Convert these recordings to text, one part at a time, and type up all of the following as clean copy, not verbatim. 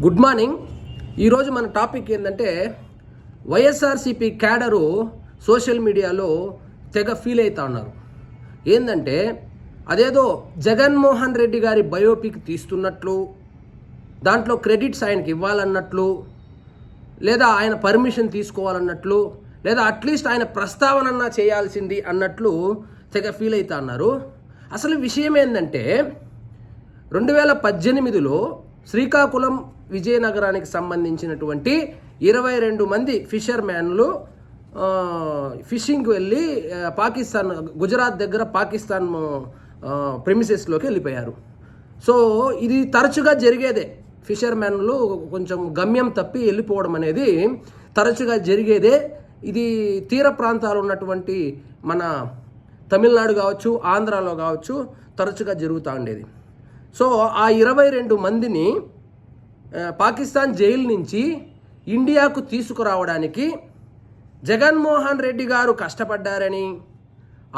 Good morning. ఈరోజు మన topic ఏంటంటే వైఎస్ఆర్సీపీ క్యాడరు సోషల్ మీడియాలో తెగ ఫీల్ అవుతా ఉన్నారు. ఏంటంటే అదేదో జగన్మోహన్ రెడ్డి గారి బయోపిక్ తీస్తున్నట్లు, దాంట్లో క్రెడిట్స్ ఆయనకి ఇవ్వాలన్నట్లు, లేదా ఆయన పర్మిషన్ తీసుకోవాలన్నట్లు, లేదా అట్లీస్ట్ ఆయన ప్రస్తావన చేయాల్సింది అన్నట్లు తెగ ఫీల్ అవుతా ఉన్నారు. అసలు విషయం ఏంటంటే 2018లో శ్రీకాకుళం విజయనగరానికి సంబంధించినటువంటి 22 మంది ఫిషర్మ్యాన్లు ఫిషింగ్కి వెళ్ళి పాకిస్తాన్ గుజరాత్ దగ్గర పాకిస్తాన్ ప్రెమిసెస్లోకి వెళ్ళిపోయారు. సో ఇది తరచుగా జరిగేదే. ఫిషర్మ్యాన్లు కొంచెం గమ్యం తప్పి వెళ్ళిపోవడం అనేది తరచుగా జరిగేదే. ఇది తీర ప్రాంతాలు ఉన్నటువంటి మన తమిళనాడు కావచ్చు, ఆంధ్రాలో కావచ్చు తరచుగా జరుగుతూ ఉండేది. సో ఆ 22 మందిని పాకిస్తాన్ జైలు నుంచి ఇండియాకు తీసుకురావడానికి జగన్మోహన్ రెడ్డి గారు కష్టపడ్డారని,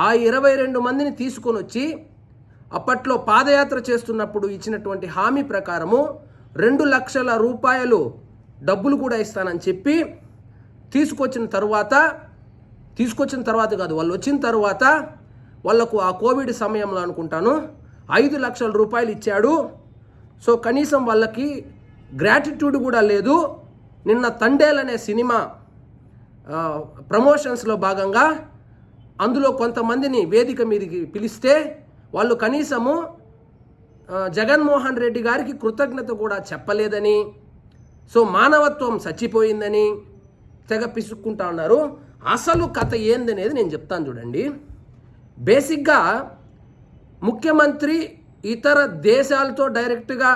ఆ 22 మందిని తీసుకొని వచ్చి అప్పట్లో పాదయాత్ర చేస్తున్నప్పుడు ఇచ్చినటువంటి హామీ ప్రకారము 2 లక్షల రూపాయలు డబ్బులు కూడా ఇస్తానని చెప్పి తీసుకొచ్చిన తర్వాత కాదు, వాళ్ళు వచ్చిన తర్వాత వాళ్లకు ఆ కోవిడ్ సమయంలో అనుకుంటాను 5 లక్షల రూపాయలు ఇచ్చాడు. సో కనీసం వాళ్ళకి గ్రాటిట్యూడ్ కూడా లేదు. నిన్న తండేల్ అనే సినిమా ప్రమోషన్స్లో భాగంగా అందులో కొంతమందిని వేదిక మీదకి పిలిస్తే వాళ్ళు కనీసము జగన్మోహన్ రెడ్డి గారికి కృతజ్ఞత కూడా చెప్పలేదని, సో మానవత్వం చచ్చిపోయిందని తెగ పిసుక్కుంటా ఉన్నారు. అసలు కథ ఏందనేది నేను చెప్తాను చూడండి. బేసిక్గా ముఖ్యమంత్రి ఇతర దేశాలతో డైరెక్ట్గా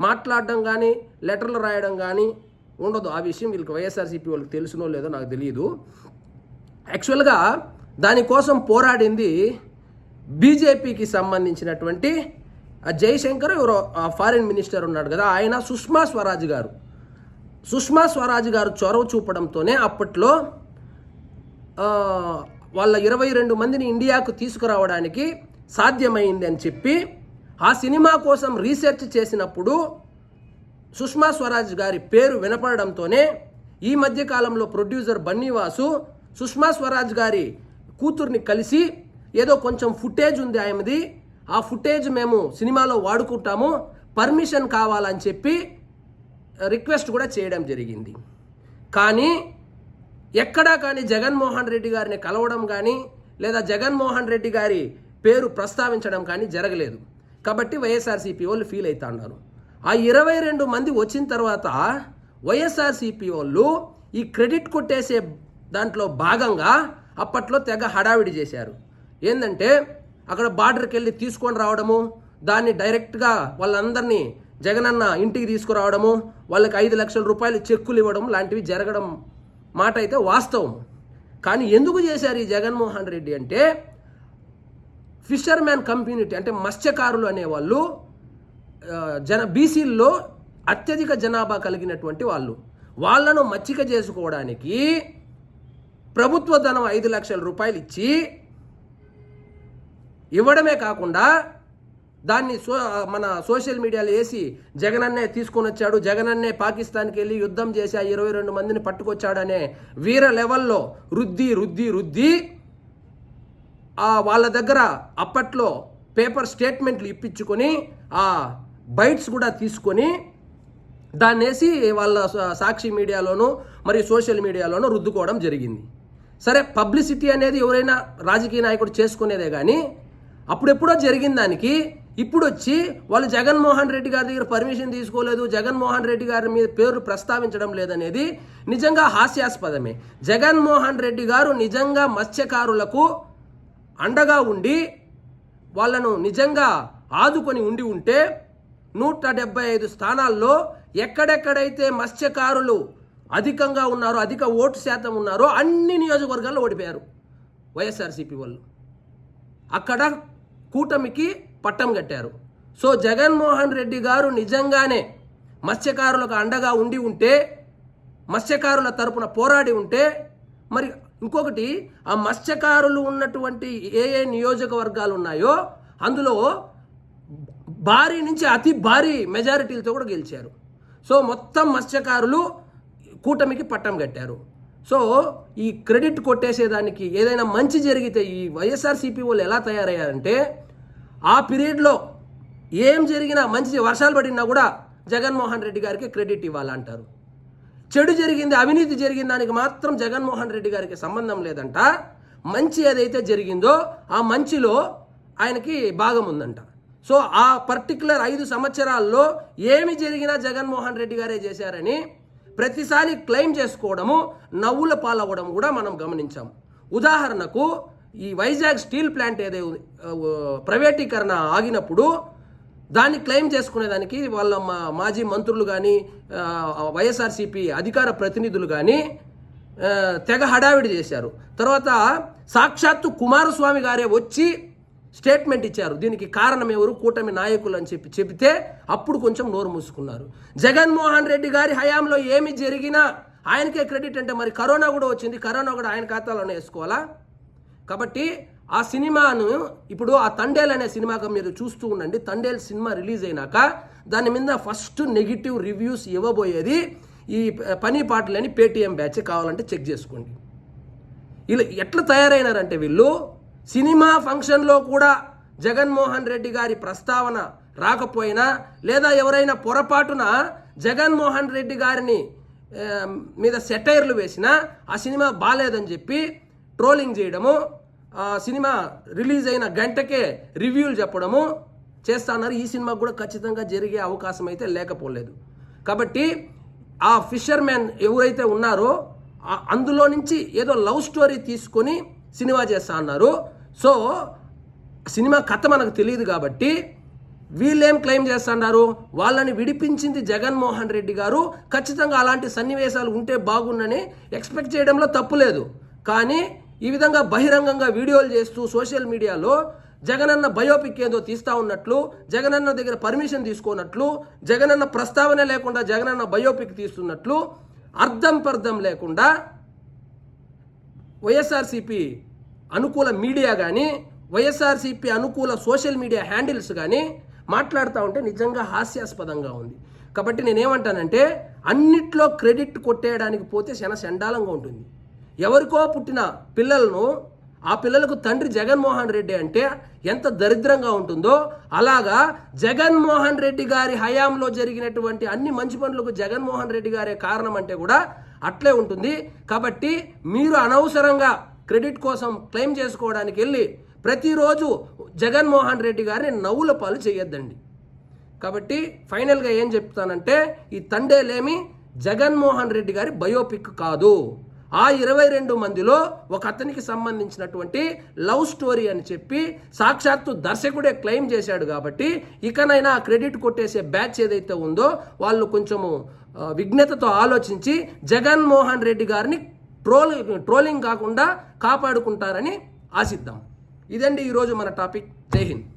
మాట్లాడడం కానీ లెటర్లు రాయడం కానీ ఉండదు. ఆ విషయం వీళ్ళకి వైఎస్ఆర్సీపీ వాళ్ళకి తెలుసునో లేదో నాకు తెలియదు. యాక్చువల్గా దానికోసం పోరాడింది బీజేపీకి సంబంధించినటువంటి జైశంకర్ ఎవరో ఫారిన్ మినిస్టర్ ఉన్నాడు కదా, ఆయన సుష్మా స్వరాజ్ గారు చొరవ చూపడంతోనే అప్పట్లో వాళ్ళ 22 మందిని ఇండియాకు తీసుకురావడానికి సాధ్యమైంది అని చెప్పి ఆ సినిమా కోసం రీసెర్చ్ చేసినప్పుడు సుష్మా స్వరాజ్ గారి పేరు వినపడడంతోనే ఈ మధ్యకాలంలో ప్రొడ్యూసర్ బన్నీవాసు సుష్మా స్వరాజ్ గారి కూతుర్ని కలిసి ఏదో కొంచెం ఫుటేజ్ ఉంది ఆయనది, ఆ ఫుటేజ్ మేము సినిమాలో వాడుకుంటాము, పర్మిషన్ కావాలని చెప్పి రిక్వెస్ట్ కూడా చేయడం జరిగింది. కానీ ఎక్కడా కానీ జగన్మోహన్ రెడ్డి గారిని కలవడం కానీ లేదా జగన్మోహన్ రెడ్డి గారి పేరు ప్రస్తావించడం కానీ జరగలేదు. కాబట్టి వైఎస్ఆర్సీపీ వాళ్ళు ఫీల్ అవుతా ఉన్నారు. ఆ 22 మంది వచ్చిన తర్వాత వైఎస్ఆర్సీపీ వాళ్ళు ఈ క్రెడిట్ కొట్టేసే దాంట్లో భాగంగా అప్పట్లో తెగ హడావిడి చేశారు. ఏంటంటే అక్కడ బార్డర్కి వెళ్ళి తీసుకొని రావడము, దాన్ని డైరెక్ట్గా వాళ్ళందరినీ జగనన్న ఇంటికి తీసుకురావడము, వాళ్ళకి 5 లక్షల రూపాయలు చెక్కులు ఇవ్వడం లాంటివి జరగడం మాట అయితే వాస్తవం. కానీ ఎందుకు చేశారు ఈ జగన్మోహన్ రెడ్డి అంటే, ఫిషర్మ్యాన్ కమ్యూనిటీ అంటే మత్స్యకారులు అనేవాళ్ళు బీసీల్లో అత్యధిక జనాభా కలిగినటువంటి వాళ్ళను మచ్చిక చేసుకోవడానికి ప్రభుత్వ ధనం 5 లక్షల రూపాయలు ఇవ్వడమే కాకుండా దాన్ని మన సోషల్ మీడియాలో వేసి జగనన్నే తీసుకొని వచ్చాడు, జగనన్నే పాకిస్తాన్కి వెళ్ళి యుద్ధం చేసి ఆ 22 మందిని పట్టుకొచ్చాడనే వీర లెవెల్లో రుద్ది వాళ్ళ దగ్గర అప్పట్లో పేపర్ స్టేట్మెంట్లు ఇప్పించుకొని ఆ బైట్స్ కూడా తీసుకొని దాన్ని వేసి వాళ్ళ సాక్షి మీడియాలోనూ మరియు సోషల్ మీడియాలోనూ రుద్దుకోవడం జరిగింది. సరే, పబ్లిసిటీ అనేది ఎవరైనా రాజకీయ నాయకుడు చేసుకునేదే కానీ అప్పుడెప్పుడో జరిగిన దానికి ఇప్పుడు వచ్చి వాళ్ళు జగన్మోహన్ రెడ్డి గారి దగ్గర పర్మిషన్ తీసుకోలేదు, జగన్మోహన్ రెడ్డి గారి మీద పేరు ప్రస్తావించడం లేదనేది నిజంగా హాస్యాస్పదమే. జగన్మోహన్ రెడ్డి గారు నిజంగా మత్స్యకారులకు అండగా ఉండి వాళ్ళను నిజంగా ఆదుకొని ఉంటే 175 స్థానాల్లో ఎక్కడెక్కడైతే మత్స్యకారులు అధికంగా ఉన్నారో, అధిక ఓటు శాతం ఉన్నారో అన్ని నియోజకవర్గాల్లో ఓడిపోయారు వైఎస్ఆర్సీపీ వాళ్ళు. అక్కడ కూటమికి పట్టం కట్టారు. సో జగన్మోహన్ రెడ్డి గారు నిజంగానే మత్స్యకారులకు అండగా ఉంటే, మత్స్యకారుల తరపున పోరాడి ఉంటే, మరి ఇంకొకటి ఆ మత్స్యకారులు ఉన్నటువంటి ఏ నియోజకవర్గాలు ఉన్నాయో అందులో భారీ నుంచి అతి భారీ మెజారిటీలతో కూడా గెలిచారు. సో మొత్తం మత్స్యకారులు కూటమికి పట్టం కట్టారు. సో ఈ క్రెడిట్ కొట్టేసేదానికి ఏదైనా మంచి జరిగితే ఈ వైఎస్ఆర్సీపీ వాళ్ళు ఎలా తయారయ్యారంటే ఆ పీరియడ్లో ఏం జరిగినా మంచి వర్షాలు పడినా కూడా జగన్మోహన్ రెడ్డి గారికి క్రెడిట్ ఇవ్వాలంటారు. చెడు జరిగింది, అవినీతి జరిగిన దానికి మాత్రం జగన్మోహన్ రెడ్డి గారికి సంబంధం లేదంట. మంచి ఏదైతే జరిగిందో ఆ మంచిలో ఆయనకి భాగం ఉందంట. సో ఆ పర్టికులర్ 5 సంవత్సరాల్లో ఏమి జరిగినా జగన్మోహన్ రెడ్డి గారే చేశారని ప్రతిసారి క్లెయిమ్ చేసుకోవడము, నవ్వుల పాలవ్వడం కూడా మనం గమనించాం. ఉదాహరణకు ఈ వైజాగ్ స్టీల్ ప్లాంట్ ఏదో ప్రైవేటీకరణ ఆగినప్పుడు దాన్ని క్లెయిమ్ చేసుకునేదానికి వాళ్ళ మాజీ మంత్రులు కానీ వైఎస్ఆర్సీపీ అధికార ప్రతినిధులు కానీ తెగ హడావిడి చేశారు. తర్వాత సాక్షాత్తు కుమారస్వామి గారే వచ్చి స్టేట్మెంట్ ఇచ్చారు, దీనికి కారణం ఎవరు, కూటమి నాయకులు అని చెబితే అప్పుడు కొంచెం నోరు మూసుకున్నారు. జగన్మోహన్ రెడ్డి గారి హయాంలో ఏమి జరిగినా ఆయనకే క్రెడిట్ అంటే మరి కరోనా కూడా వచ్చింది, కరోనా కూడా ఆయన ఖాతాలోనే వేసుకోవాలా? కాబట్టి ఆ సినిమాను ఇప్పుడు ఆ తండేల్ అనే సినిమాగా మీరు చూస్తూ ఉండండి. తండేల్ సినిమా రిలీజ్ అయినాక దాని మీద ఫస్ట్ నెగిటివ్ రివ్యూస్ ఇవ్వబోయేది ఈ పని పాటలని పేటీఎం బ్యాచ్, కావాలంటే చెక్ చేసుకోండి. ఇలా ఎట్లా తయారైనారంటే వీళ్ళు సినిమా ఫంక్షన్లో కూడా జగన్మోహన్ రెడ్డి గారి ప్రస్తావన రాకపోయినా లేదా ఎవరైనా పొరపాటున జగన్మోహన్ రెడ్డి గారిని మీద సెటైర్లు వేసినా ఆ సినిమా బాలేదని చెప్పి ట్రోలింగ్ చేయడము, ఆ సినిమా రిలీజ్ అయిన గంటకే రివ్యూలు చెప్పడము చేస్తున్నారు. ఈ సినిమాకు కూడా ఖచ్చితంగా జరిగే అవకాశం అయితే లేకపోలేదు. కాబట్టి ఆ ఫిషర్మ్యాన్ ఎవరైతే ఉన్నారో అందులో నుంచి ఏదో లవ్ స్టోరీ తీసుకొని సినిమా చేస్తా అన్నారు. సో సినిమా కథ మనకు తెలియదు కాబట్టి వీళ్ళేం క్లెయిమ్ చేస్తున్నారు, వాళ్ళని విడిపించింది జగన్మోహన్ రెడ్డి గారు, ఖచ్చితంగా అలాంటి సన్నివేశాలు ఉంటే బాగుండని ఎక్స్పెక్ట్ చేయడంలో తప్పు లేదు. కానీ ఈ విధంగా బహిరంగంగా వీడియోలు చేస్తూ సోషల్ మీడియాలో జగనన్న బయోపిక్ ఏదో తీస్తూ ఉన్నట్లు, జగనన్న దగ్గర పర్మిషన్ తీసుకున్నట్లు, జగనన్న ప్రస్తావన లేకుండా జగనన్న బయోపిక్ తీస్తున్నట్లు అర్థం పర్థం లేకుండా వైఎస్ఆర్సీపీ అనుకూల మీడియా కానీ వైఎస్ఆర్సీపీ అనుకూల సోషల్ మీడియా హ్యాండిల్స్ కానీ మాట్లాడుతూ ఉంటే నిజంగా హాస్యాస్పదంగా ఉంది. కాబట్టి నేనేమంటానంటే అన్నిట్లో క్రెడిట్ కొట్టేయడానికి పోతే చాలా చండాలంగా ఉంటుంది. ఎవరికో పుట్టిన పిల్లలను ఆ పిల్లలకు తండ్రి జగన్మోహన్ రెడ్డి అంటే ఎంత దరిద్రంగా ఉంటుందో అలాగా జగన్మోహన్ రెడ్డి గారి హయాంలో జరిగినటువంటి అన్ని మంచి పనులకు జగన్మోహన్ రెడ్డి గారే కారణం అంటే కూడా అట్లే ఉంటుంది. కాబట్టి మీరు అనవసరంగా క్రెడిట్ కోసం క్లెయిమ్ చేసుకోవడానికి వెళ్ళి ప్రతిరోజు జగన్మోహన్ రెడ్డి గారిని నవ్వుల పాలు చేయొద్దండి. కాబట్టి ఫైనల్గా ఏం చెప్తానంటే ఈ తండేలేమి జగన్మోహన్ రెడ్డి గారి బయోపిక్ కాదు. ఆ 22 మందిలో ఒక అతనికి సంబంధించినటువంటి లవ్ స్టోరీ అని చెప్పి సాక్షాత్తు దర్శకుడే క్లెయిమ్ చేశాడు. కాబట్టి ఇకనైనా ఆ క్రెడిట్ కొట్టేసే బ్యాచ్ ఏదైతే ఉందో వాళ్ళు కొంచెము విఘ్నతతో ఆలోచించి జగన్మోహన్ రెడ్డి గారిని ట్రోలింగ్ కాకుండా కాపాడుకుంటారని ఆశిద్దాం. ఇదండి ఈరోజు మన టాపిక్. జై హింద్.